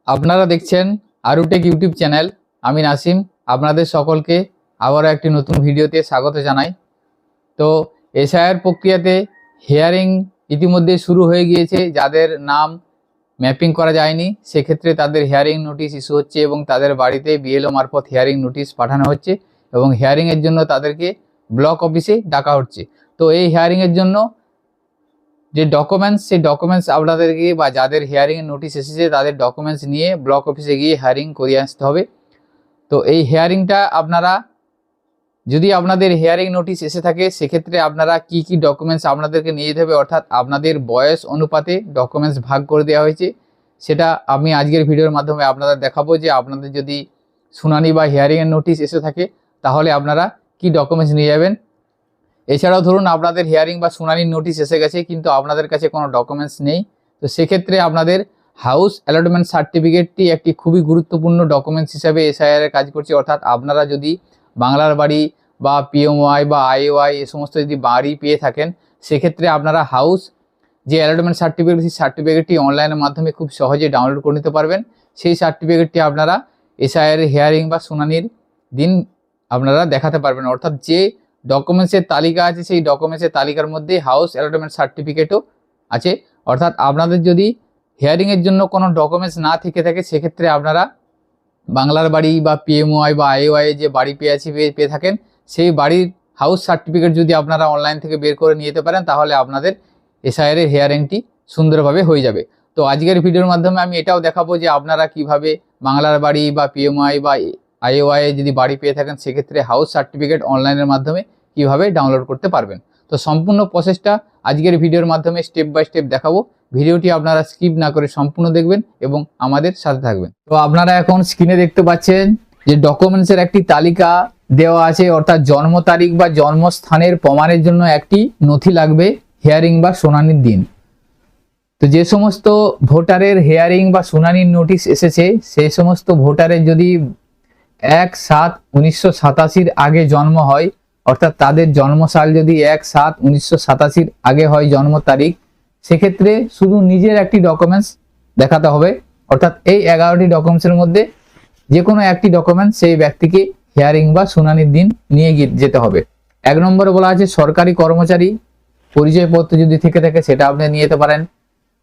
আপনারা দেখছেন আরুটেক YouTube channel. আমি নাসিম আপনাদের সকলকে আবারও একটি নতুন ভিডিওতে স্বাগত জানাই। তো এসআইআর প্রক্রিয়াতে হিয়ারিং ইতিমধ্যে শুরু হয়ে গিয়েছে। যাদের নাম ম্যাপিং করা যায়নি সেক্ষেত্রে তাদের হিয়ারিং নোটিশ ইস্যু হচ্ছে এবং তাদের বাড়িতে বিএলও মারফত হিয়ারিং নোটিশ পাঠানো হচ্ছে এবং হিয়ারিংয়ের জন্য তাদেরকে ব্লক অফিসে ডাকা হচ্ছে। তো এই হিয়ারিংয়ের জন্য যে ডকুমেন্টস, সেই ডকুমেন্টস আপনাদেরকে বা যাদের হিয়ারিংয়ের নোটিশ এসেছে তাদের ডকুমেন্টস নিয়ে ব্লক অফিসে গিয়ে হিয়ারিং করিয়ে আসতে হবে। তো এই হিয়ারিংটা আপনারা যদি আপনাদের হিয়ারিং নোটিশ এসে থাকে সেক্ষেত্রে আপনারা কি কি ডকুমেন্টস আপনাদেরকে নিয়ে যেতে হবে, অর্থাৎ আপনাদের বয়স অনুপাতে ডকুমেন্টস ভাগ করে দেওয়া হয়েছে। সেটা আমি আজকের ভিডিওর মাধ্যমে আপনাদের দেখাবো যে আপনাদের যদি শুনানি বা হিয়ারিংয়ের নোটিশ এসে থাকে তাহলে আপনারা কি ডকুমেন্টস নিয়ে যাবেন। এছাড়াও ধরুন আপনাদের হিয়ারিং বা শুনানির নোটিশ এসে গেছে কিন্তু আপনাদের কাছে কোনো ডকুমেন্টস নেই, তো সেক্ষেত্রে আপনাদের হাউস অ্যালটমেন্ট সার্টিফিকেটটি একটি খুবই গুরুত্বপূর্ণ ডকুমেন্টস হিসাবে এসআইআর কাজ করছে। অর্থাৎ আপনারা যদি বাংলার বাড়ি বা পিএমওয়াই বা আইওয়াই এ সমস্ত যদি বাড়ি পেয়ে থাকেন সেক্ষেত্রে আপনারা হাউস যে অ্যালটমেন্ট সার্টিফিকেট, সেই সার্টিফিকেটটি অনলাইনের মাধ্যমে খুব সহজে ডাউনলোড করে নিতে পারবেন। সেই সার্টিফিকেটটি আপনারা এসআইআর হিয়ারিং বা শুনানির দিন আপনারা দেখাতে পারবেন। অর্থাৎ যে ডকুমেন্টসের তালিকা আছে সেই ডকুমেন্টসের তালিকার মধ্যে হাউস অ্যালটমেন্ট সার্টিফিকেটও আছে। অর্থাৎ আপনাদের যদি হিয়ারিংয়ের জন্য কোনো ডকুমেন্টস না থেকে থাকে সেক্ষেত্রে আপনারা বাংলার বাড়ি বা পিএমওয়াই বা আইওয়াই যে বাড়ি পেয়ে থাকেন সেই বাড়ির হাউস সার্টিফিকেট যদি আপনারা অনলাইন থেকে বের করে নিয়ে যেতে পারেন তাহলে আপনাদের এসআইআর এর হিয়ারিংটি সুন্দরভাবে হয়ে যাবে। তো আজকের ভিডিওর মাধ্যমে আমি এটাও দেখাবো যে আপনারা কিভাবে বাংলার বাড়ি বা পিএমওয়াই বা আইওআই যদি বাড়ি পেয়ে থাকেন সেক্ষেত্রে হাউস সার্টিফিকেট অনলাইনের মাধ্যমে কিভাবে ডাউনলোড করতে পারবেন। তো সম্পূর্ণ প্রসেসটা আজকের ভিডিওর মাধ্যমে স্টেপ বাই স্টেপ দেখাবো। ভিডিওটি আপনারা স্কিপ না করে সম্পূর্ণ দেখবেন এবং আমাদের সাথে থাকবেন। তো আপনারা এখন স্ক্রিনে দেখতে পাচ্ছেন যে ডকুমেন্টসের একটি তালিকা দেওয়া আছে, অর্থাৎ জন্ম তারিখ বা জন্মস্থানের প্রমাণের জন্য একটি নথি লাগবে হিয়ারিং বা শুনানির দিন। তো যে সমস্ত ভোটারের হিয়ারিং বা শুনানির নোটিশ এসেছে সেই সমস্ত ভোটারের যদি 1/7/1987 আগে জন্ম হয়, অর্থাৎ তাদের জন্মসাল যদি 1/7/1987 আগে হয় জন্ম তারিখ, সেক্ষেত্রে শুধু নিজের একটি ডকুমেন্টস দেখাতে হবে। অর্থাৎ এই 11টি ডকুমেন্টসের মধ্যে যে কোনো একটি ডকুমেন্টস সেই ব্যক্তিকে হিয়ারিং বা শুনানির দিন নিয়ে যেতে হবে। 1 নম্বরে বলা আছে সরকারি কর্মচারী পরিচয়পত্র যদি থেকে থাকে সেটা আপনি নিয়ে যেতে পারেন।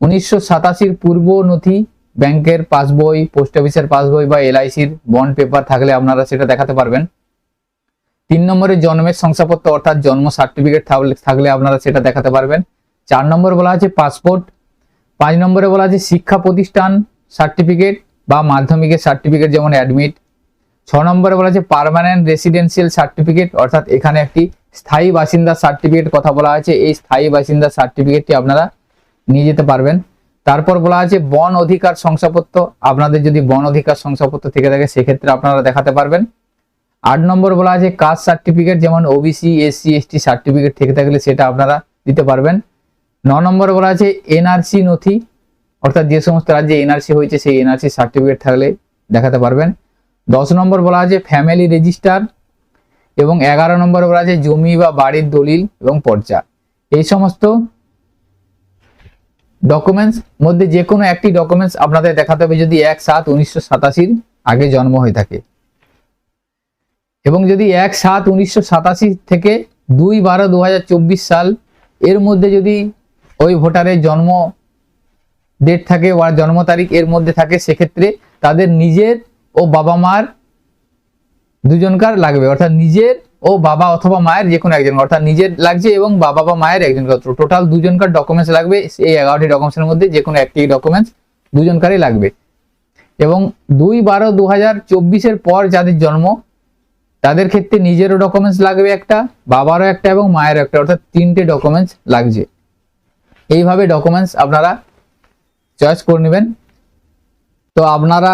1987 পূর্ব নথি, ব্যাংকের পাসবই, পোস্ট অফিসের পাসবই বা এলআইসির বন্ড পেপার থাকলে আপনারা সেটা দেখাতে পারবেন। 3 নম্বরে জন্মের শংসাপত্র অর্থাৎ জন্ম সার্টিফিকেট থাকলে আপনারা সেটা দেখাতে পারবেন। 4 নম্বরে বলা আছে পাসপোর্ট। 5 নম্বরে বলা আছে শিক্ষা প্রতিষ্ঠান সার্টিফিকেট বা মাধ্যমিকের সার্টিফিকেট যেমন অ্যাডমিট। 6 নম্বরে বলা আছে পার্মানেন্ট রেসিডেন্সিয়াল সার্টিফিকেট, অর্থাৎ এখানে একটি স্থায়ী বাসিন্দা সার্টিফিকেট কথা বলা আছে। এই স্থায়ী বাসিন্দা সার্টিফিকেটটি আপনারা নিয়ে যেতে পারবেন। তারপর বলা আছে বন অধিকার শংসাপত্র, আপনাদের যদি বন অধিকার শংসাপত্র থেকে থাকে সেক্ষেত্রে আপনারা দেখাতে পারবেন। 8 নম্বর বলা আছে কাস্ট সার্টিফিকেট যেমন ওবিসি, এসসি, এসটি সার্টিফিকেট থেকে থাকলে সেটা আপনারা দিতে পারবেন। 9 নম্বরে বলা আছে এনআরসি নথি, অর্থাৎ যে সমস্ত রাজ্যে এনআরসি হয়েছে সেই এনআরসি সার্টিফিকেট থাকলে দেখাতে পারবেন। 10 নম্বর বলা আছে ফ্যামিলি রেজিস্টার এবং 11 নম্বর বলা আছে জমি বা বাড়ির দলিল এবং পর্চা। এই সমস্ত ডকুমেন্টস মধ্যে যে কোনো একটি ডকুমেন্টস আপনাদের দেখাতে হবে যদি 1/7/1987 আগে জন্ম হয়ে থাকে এবং যদি 1/7/1987 থেকে 2/12/2024 সাল এর মধ্যে যদি ওই ভোটারের জন্ম ডেট থাকে বা জন্ম তারিখ এর মধ্যে থাকে সেক্ষেত্রে তাদের নিজের ও বাবা মার দুজনকার লাগবে, অর্থাৎ নিজের ও বাবা অথবা মায়ের যে কোনো একজন, অর্থাৎ নিজের লাগছে এবং বাবা বা মায়ের একজন, টোটাল দুজনকার ডকুমেন্টস লাগবে। এই 11টি ডকুমেন্টসের মধ্যে যে কোনো একটি ডকুমেন্টস দুজনকারই লাগবে এবং 2/12/2024 পর যাদের জন্ম তাদের ক্ষেত্রে নিজেরও ডকুমেন্টস লাগবে একটা, বাবারও একটা এবং মায়েরও একটা, অর্থাৎ 3টে ডকুমেন্টস লাগছে। এইভাবে ডকুমেন্টস আপনারা চয়েস করে নেবেন। তো আপনারা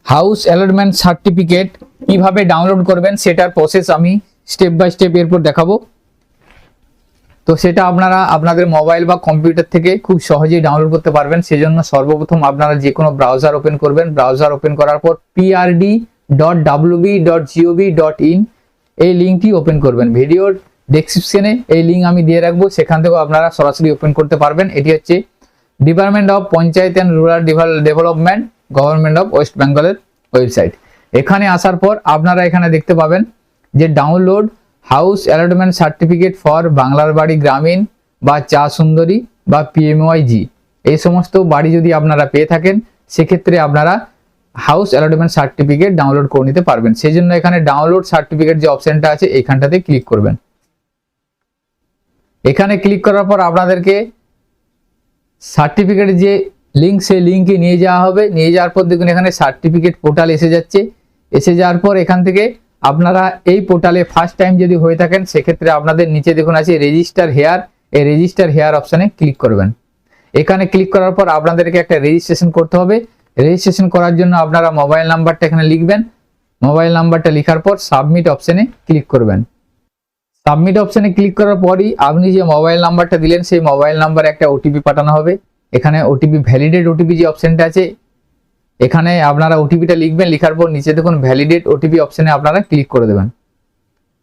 হাউস অ্যালটমেন্ট সার্টিফিকেট কিভাবে ডাউনলোড করবেন সেটার প্রসেস আমি স্টেপ বাই স্টেপ এরপর দেখাবো। তো সেটা আপনারা আপনাদের মোবাইল বা কম্পিউটার থেকে খুব সহজেই ডাউনলোড করতে পারবেন। সেজন্য সর্বপ্রথম আপনারা যে কোনো ব্রাউজার ওপেন করবেন। ব্রাউজার ওপেন করার পর prd.wb.gov.in এই লিঙ্কটি ওপেন করবেন। ভিডিওর ডেসক্রিপশনে এই লিঙ্ক আমি দিয়ে রাখবো, সেখান থেকেও আপনারা সরাসরি ওপেন করতে পারবেন। এটি হচ্ছে department of panchayat and rural development government of West বেঙ্গলের ওয়েবসাইট। এখানে আসার পর আপনারা এখানে দেখতে পাবেন যে download house allotment certificate for বাংলার বাড়ি গ্রামীণ বা চা সুন্দরী বা পিএমওয়াইজি, এই সমস্ত বাড়ি যদি আপনারা পেয়ে থাকেন সেক্ষেত্রে আপনারা হাউস অ্যালটমেন্ট সার্টিফিকেট ডাউনলোড করে নিতে পারবেন। সেই জন্য এখানে ডাউনলোড সার্টিফিকেট যে অপশনটা আছে এইখানটাতে ক্লিক করবেন। এখানে ক্লিক করার পর আপনাদেরকে সার্টিফিকেট যে লিঙ্ক, সেই লিঙ্কে নিয়ে যাওয়া হবে। নিয়ে যাওয়ার পর দেখুন এখানে সার্টিফিকেট পোর্টাল এসে যাচ্ছে। এসে যাওয়ার পর এখান থেকে আপনারা এই পোর্টালে ফার্স্ট টাইম যদি হয়ে থাকেন সেক্ষেত্রে আপনাদের নিচে দেখুন আছে রেজিস্টার হেয়ার, এই রেজিস্টার হেয়ার অপশানে ক্লিক করবেন। এখানে ক্লিক করার পর আপনাদেরকে একটা রেজিস্ট্রেশন করতে হবে। রেজিস্ট্রেশন করার জন্য আপনারা মোবাইল নাম্বারটা এখানে লিখবেন। মোবাইল নাম্বারটা লেখার পর সাবমিট অপশানে ক্লিক করবেন। সাবমিট অপশানে ক্লিক করার পরই আপনি যে মোবাইল নাম্বারটা দিলেন সেই মোবাইল নাম্বারে একটা ওটিপি পাঠানো হবে। এখানে ওটিপি ভ্যালিডেট ওটিপি যে অপশানটা আছে এখানে আপনারা ওটিপিটা লিখবেন। লেখার পর নিচে দেখুন ভ্যালিডেট ওটিপি অপশানে আপনারা ক্লিক করে দেবেন।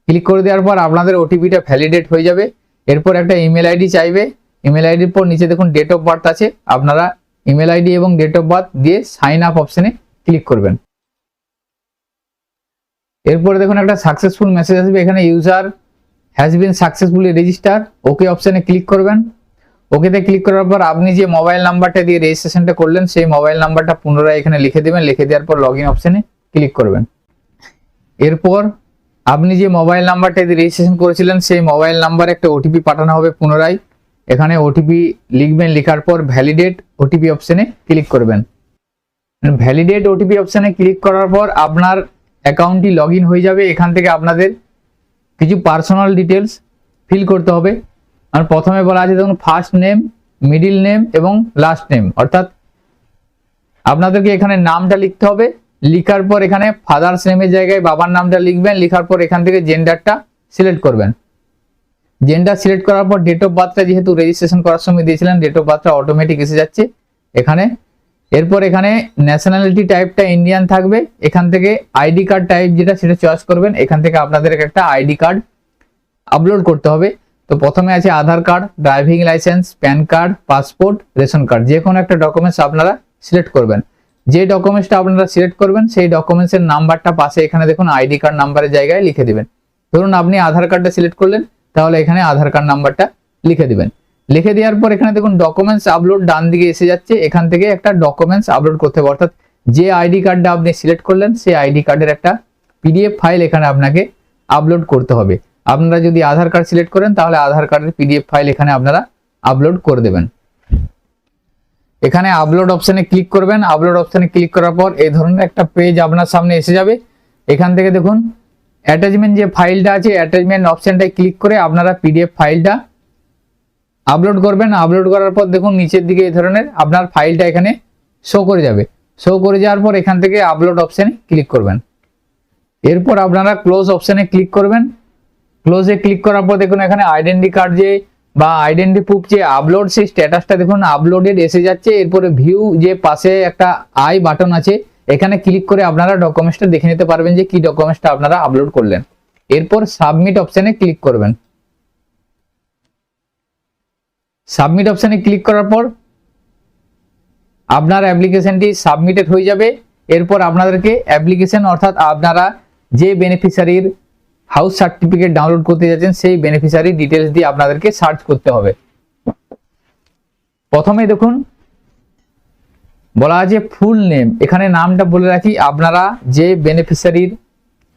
ক্লিক করে দেওয়ার পর আপনাদের ওটিপিটা ভ্যালিডেট হয়ে যাবে। এরপর একটা ইমেল আইডি চাইবে। ইমেল আইডির পর নিচে দেখুন ডেট অফ বার্থ আছে, আপনারা ইমেল আইডি এবং ডেট অফ বার্থ দিয়ে সাইন আপ অপশানে ক্লিক করবেন। এরপরে দেখুন একটা সাকসেসফুল মেসেজ আসবে, এখানে user has been successfully register, okay অপশানে ক্লিক করবেন। ওকেতে ক্লিক করার পর আপনি যে মোবাইল নাম্বারটা দিয়ে রেজিস্ট্রেশনটা করলেন সেই মোবাইল নাম্বারটা পুনরায় এখানে লিখে দেবেন। লিখে দেওয়ার পর লগ ইন অপশানে ক্লিক করবেন। এরপর আপনি যে মোবাইল নাম্বারটা দিয়ে রেজিস্ট্রেশন করেছিলেন সেই মোবাইল নাম্বারে একটা ওটিপি পাঠানো হবে পুনরায়। এখানে ওটিপি লিখবেন। লেখার পর ভ্যালিডেট ওটিপি অপশানে ক্লিক করবেন। ভ্যালিডেট ওটিপি অপশানে ক্লিক করার পর আপনার অ্যাকাউন্টটি লগ ইন হয়ে যাবে। এখান থেকে আপনাদের কিছু পার্সোনাল ডিটেলস ফিল করতে হবে। আর প্রথমে বলা আছে দেখুন ফার্স্ট নেম, মিডিল নেম এবং লাস্ট নেম, অর্থাৎ আপনাদেরকে এখানে নামটা লিখতে হবে। লিখার পর এখানে ফাদার্স নেমের জায়গায় বাবার নামটা লিখবেন। লেখার পর এখান থেকে জেন্ডারটা সিলেক্ট করবেন। জেন্ডার সিলেক্ট করার পর ডেট অফ বার্থটা যেহেতু রেজিস্ট্রেশন করার সময় দিয়েছিলেন ডেট অফ বার্থটা অটোমেটিক এসে যাচ্ছে এখানে। এরপর এখানে ন্যাশনালিটি টাইপটা ইন্ডিয়ান থাকবে। এখান থেকে আইডি কার্ড টাইপ যেটা সেটা চয়েস করবেন। এখান থেকে আপনাদের একটা আইডি কার্ড আপলোড করতে হবে। তো প্রথমে আছে Aadhaar card, driving licence, PAN card, passport, ration card, যে কোনো একটা ডকুমেন্টস আপনারা সিলেক্ট করবেন। যে ডকুমেন্টসটা আপনারা সিলেক্ট করবেন সেই ডকুমেন্টসের নাম্বারটা পাশে এখানে দেখুন আইডি কার্ড নাম্বারের জায়গায় লিখে দিবেন। ধরুন আপনি আধার কার্ডটা সিলেক্ট করলেন, তাহলে এখানে আধার কার্ড নাম্বারটা লিখে দিবেন। লিখে দেওয়ার পর এখানে দেখুন ডকুমেন্টস আপলোড ডান দিকে এসে যাচ্ছে। এখান থেকে একটা ডকুমেন্টস আপলোড করতে হবে, অর্থাৎ যে আইডি কার্ডটা আপনি সিলেক্ট করলেন সেই আইডি কার্ডের একটা পিডিএফ ফাইল এখানে আপনাকে আপলোড করতে হবে। আপনারা যদি আধার কার্ড সিলেক্ট করেন তাহলে আধার কার্ডের পিডিএফ ফাইল এখানে আপনারা আপলোড করে দেবেন। এখানে আপলোড অপশানে ক্লিক করবেন। আপলোড অপশানে ক্লিক করার পর এই ধরনের একটা পেজ আপনার সামনে এসে যাবে। এখান থেকে দেখুন অ্যাটাচমেন্ট যে ফাইলটা আছে অ্যাটাচমেন্ট অপশানটায় ক্লিক করে আপনারা পিডিএফ ফাইলটা আপলোড করবেন। আপলোড করার পর দেখুন নিচের দিকে এই ধরনের আপনার ফাইলটা এখানে শো করে যাবে। শো করে যাওয়ার পর এখান থেকে আপলোড অপশানে ক্লিক করবেন। এরপর আপনারা ক্লোজ অপশানে ক্লিক করবেন। ক্লোজে ক্লিক করার পর দেখুন এখানে আইডেন্টি কার্ড যে বা আইডেন্টি প্রুফ যে আপলোড সেই স্ট্যাটাসটা দেখুন আপলোডেড এসে যাচ্ছে। এরপরে ভিউ যে পাশে একটা আই বাটন আছে এখানে ক্লিক করে আপনারা ডকুমেন্টসটা দেখে নিতে পারবেন যে কি ডকুমেন্টসটা আপনারা আপলোড করলেন। এরপর সাবমিট অপশানে ক্লিক করবেন। সাবমিট অপশানে ক্লিক করার পর আপনার অ্যাপ্লিকেশনটি সাবমিটেড হয়ে যাবে। এরপর আপনাদেরকে অ্যাপ্লিকেশন অর্থাৎ আপনারা যে বেনিফিশিয়ারির হাউস সার্টিফিকেট ডাউনলোড করতে যাচ্ছেন সেই বেনিফিশিয়ারি ডিটেলস দিয়ে আপনাদেরকে সার্চ করতে হবে। প্রথমে দেখুন বলা আছে ফুল নেম, এখানে নামটা বলে রাখি আপনারা যে বেনিফিশিয়ারির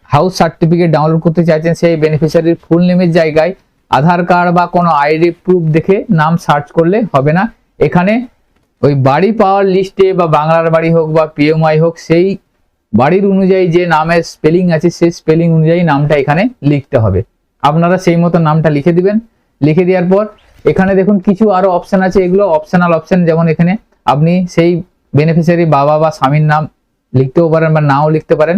হাউস সার্টিফিকেট ডাউনলোড করতে চাইছেন সেই বেনিফিশিয়ারির ফুল নেমের জায়গায় আধার কার্ড বা কোনো আইডি প্রুফ দেখে নাম সার্চ করলে হবে না। এখানে ওই বাড়ি পাওয়ার লিস্টে বা বাংলার বাড়ি হোক বা পিএমআই হোক সেই বাড়ির অনুযায়ী যে নামের স্পেলিং আছে সেই স্পেলিং অনুযায়ী নামটা এখানে লিখতে হবে। আপনারা সেই মতো নামটা লিখে দিবেন। লিখে দেওয়ার পর এখানে দেখুন কিছু আরো অপশন আছে, এগুলো অপশনাল অপশন। যেমন এখানে আপনি সেই বেনিফিশিয়ারি বাবা বা স্বামীর নাম লিখতেও পারেন বা নাও লিখতে পারেন।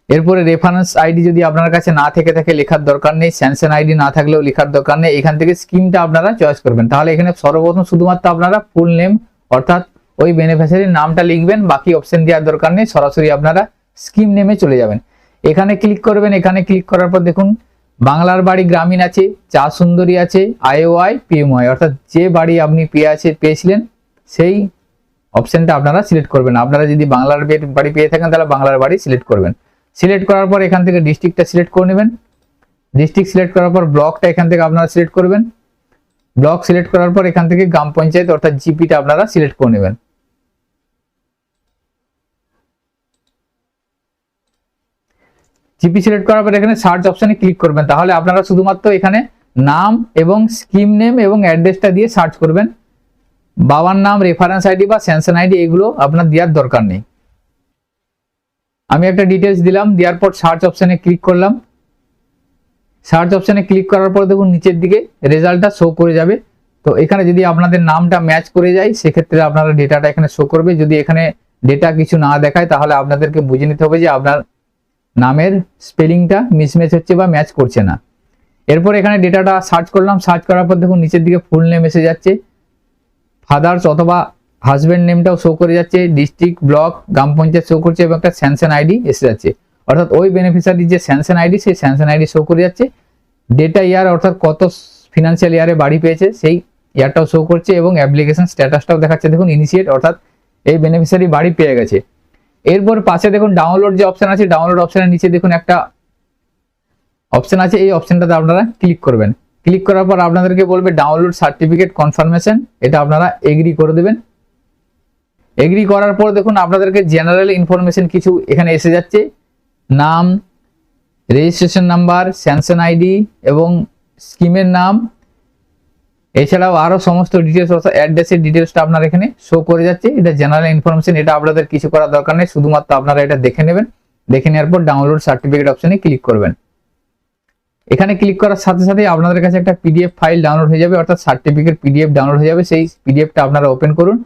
এরপরে রেফারেন্স আইডি যদি আপনার কাছে না থেকে থাকে লেখার দরকার নেই, স্যাংশন আইডি না থাকলেও লেখার দরকার নেই। এখান থেকে স্কিমটা আপনারা চয়েস করবেন। তাহলে এখানে সর্বপ্রথম শুধুমাত্র আপনারা ফুল নেম অর্থাৎ ওই বেনিফিশিয়ারির নামটা লিখবেন, বাকি অপশন দেওয়ার দরকার নেই, সরাসরি আপনারা স্কিম নেমে চলে যাবেন। এখানে ক্লিক করবেন। এখানে ক্লিক করার পর দেখুন বাংলার বাড়ি গ্রামীণ আছে, চা সুন্দরী আছে, আইওআই, পিএমওয়াই অর্থাৎ যে বাড়ি আপনি পেয়েছিলেন সেই অপশনটা আপনারা সিলেক্ট করবেন। আপনারা যদি বাংলার বাড়ি পেয়ে থাকেন তাহলে বাংলার বাড়ি সিলেক্ট করবেন। সিলেক্ট করার পর এখান থেকে ডিস্ট্রিক্টটা সিলেক্ট করে নেবেন। ডিস্ট্রিক্ট সিলেক্ট করার পর ব্লকটা এখান থেকে আপনারা সিলেক্ট করবেন। ব্লক সিলেক্ট করার পর এখান থেকে গ্রাম পঞ্চায়েত অর্থাৎ জিপিটা আপনারা সিলেক্ট করে নেবেন। জিপি সিলেক্ট করার পর এখানে সার্চ অপশনে ক্লিক করবেন। তাহলে আপনারা শুধুমাত্র এখানে নাম এবং স্কিম নেম এবং অ্যাড্রেসটা দিয়ে সার্চ করবেন। বাবার নাম, রেফারেন্স আইডি বা স্যাংশন আইডি এগুলো আপনার দেওয়ার দরকার নেই। আমি একটা ডিটেলস দিলাম, দেওয়ার পর সার্চ অপশনে ক্লিক করলাম। সার্চ অপশনে ক্লিক করার পর দেখুন নিচের দিকে রেজাল্টটা শো করে যাবে। তো এখানে যদি আপনাদের নামটা ম্যাচ করে যায় সেক্ষেত্রে আপনারা ডেটাটা এখানে শো করবে। যদি এখানে ডেটা কিছু না দেখায় তাহলে আপনাদেরকে বুঝে নিতে হবে যে আপনার নামের স্পেলিংটা মিসম্যাচ হচ্ছে বা ম্যাচ করছে না। এরপর এখানে ডেটাটা সার্চ করলাম। সার্চ করার পর দেখুন নিচের দিকে ফুল নেম এসে যাচ্ছে, ফাদার্স অথবা হাজব্যান্ড নেমটাও শো করে যাচ্ছে, ডিস্ট্রিক্ট, ব্লক, গ্রাম পঞ্চায়েত শো করছে এবং একটা স্যাংশন আইডি এসে যাচ্ছে। অর্থাৎ ওই বেনিফিশিয়ারির যে স্যাংশন আইডি সেই স্যাংশন আইডি শো করে যাচ্ছে। ডেটা ইয়ার অর্থাৎ কত ফিনান্সিয়াল ইয়ারে বাড়ি পেয়েছে সেই ইয়ারটাও শো করছে এবং অ্যাপ্লিকেশন স্ট্যাটাসটাও দেখাচ্ছে দেখুন ইনিশিয়েট, অর্থাৎ এই বেনিফিশিয়ারি বাড়ি পেয়ে গেছে। এরপর পাশে দেখুন ডাউনলোড যে অপশন আছে, ডাউনলোড অপশনের নিচে দেখুন একটা অপশন আছে, এই অপশনটাতে আপনারা ক্লিক করবেন। ক্লিক করার পর আপনাদেরকে বলবে ডাউনলোড সার্টিফিকেট কনফার্মেশন, এটা আপনারা এগ্রি করে দেবেন। এগ্রি করার পর দেখুন আপনাদেরকে জেনারেল ইনফরমেশন কিছু এখানে এসে যাচ্ছে, নাম, রেজিস্ট্রেশন নাম্বার, স্যাংশন আইডি এবং স্কিমের নাম, এছাড়াও আরো সমস্ত ডিটেলস অর্থাৎ অ্যাড্রেসের ডিটেলসটা আপনার এখানে শো করে যাচ্ছে। এটা জেনারেল ইনফরমেশন, এটা আপনাদের কিছু করার দরকার নেই, শুধুমাত্র আপনারা এটা দেখে নেবেন। দেখে নেওয়ার পর ডাউনলোড সার্টিফিকেট অপশনে ক্লিক করবেন। এখানে ক্লিক করার সাথে সাথে আপনাদের কাছে একটা পিডিএফ ফাইল ডাউনলোড হয়ে যাবে, অর্থাৎ সার্টিফিকেট পিডিএফ ডাউনলোড হয়ে যাবে। সেই পিডিএফটা আপনারা ওপেন করুন।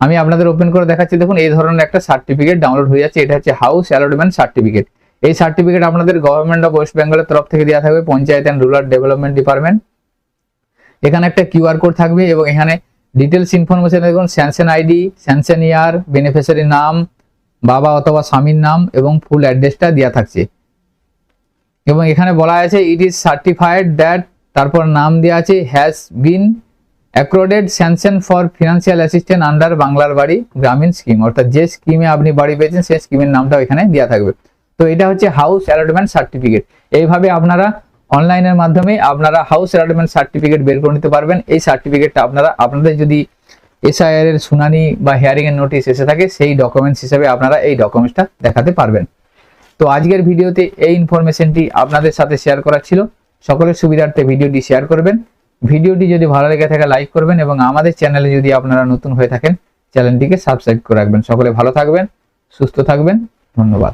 আমি আপনাদের ওপেন করে দেখাচ্ছি। দেখুন এই ধরনের একটা সার্টিফিকেট ডাউনলোড হয়ে যাচ্ছে। এটা হচ্ছে হাউস অ্যালটমেন্ট সার্টিফিকেট। এই সার্টিফিকেট আপনাদের গভর্নমেন্ট অফ ওয়েস্ট বেঙ্গলের তরফ থেকে দেওয়া থাকবে, panchayat and rural development department. এখানে একটা কিউআর কোড থাকবে এবং এখানে ডিটেলস ইনফরমেশন দেখুন, স্যাংশন আইডি, স্যাংশন ইয়ার, বেনিফিশিয়ারি নাম, বাবা অথবা স্বামীর নাম এবং ফুল অ্যাড্রেসটা দেওয়া থাকছে। এবং এখানে বলা আছে ইট ইজ সার্টিফাইড দ্যাট, তারপর নাম দেওয়া আছে has been accorded sanction for financial assistant under বাংলার বাড়ি গ্রামীণ স্কিম, অর্থাৎ যে স্কিমে আপনি বাড়ি পেয়েছেন সেই স্কিমের নামটাও এখানে দেওয়া থাকবে। তো এটা হচ্ছে হাউস অ্যালটমেন্ট সার্টিফিকেট। এইভাবে আপনারা অনলাইনের মাধ্যমে আপনারা হাউস অ্যালটমেন্ট সার্টিফিকেট বের করে নিতে পারবেন। এই সার্টিফিকেটটা আপনারা আপনাদের যদি এসআইআর এর শুনানি বা হিয়ারিং এর নোটিশ এসে থাকে সেই ডকুমেন্টস হিসেবে আপনারা এই ডকুমেন্টসটা দেখাতে পারবেন। তো আজকের ভিডিওতে এই ইনফরমেশনটি আপনাদের সাথে শেয়ার করা ছিল। সকলের সুবিধার্থে ভিডিওটি শেয়ার করবেন। ভিডিওটি যদি ভালো লেগে থাকে লাইক করবেন এবং আমাদের চ্যানেলে যদি আপনারা নতুন হয়ে থাকেন চ্যানেলটিকে সাবস্ক্রাইব করে রাখবেন। সকলে ভালো থাকবেন, সুস্থ থাকবেন, ধন্যবাদ।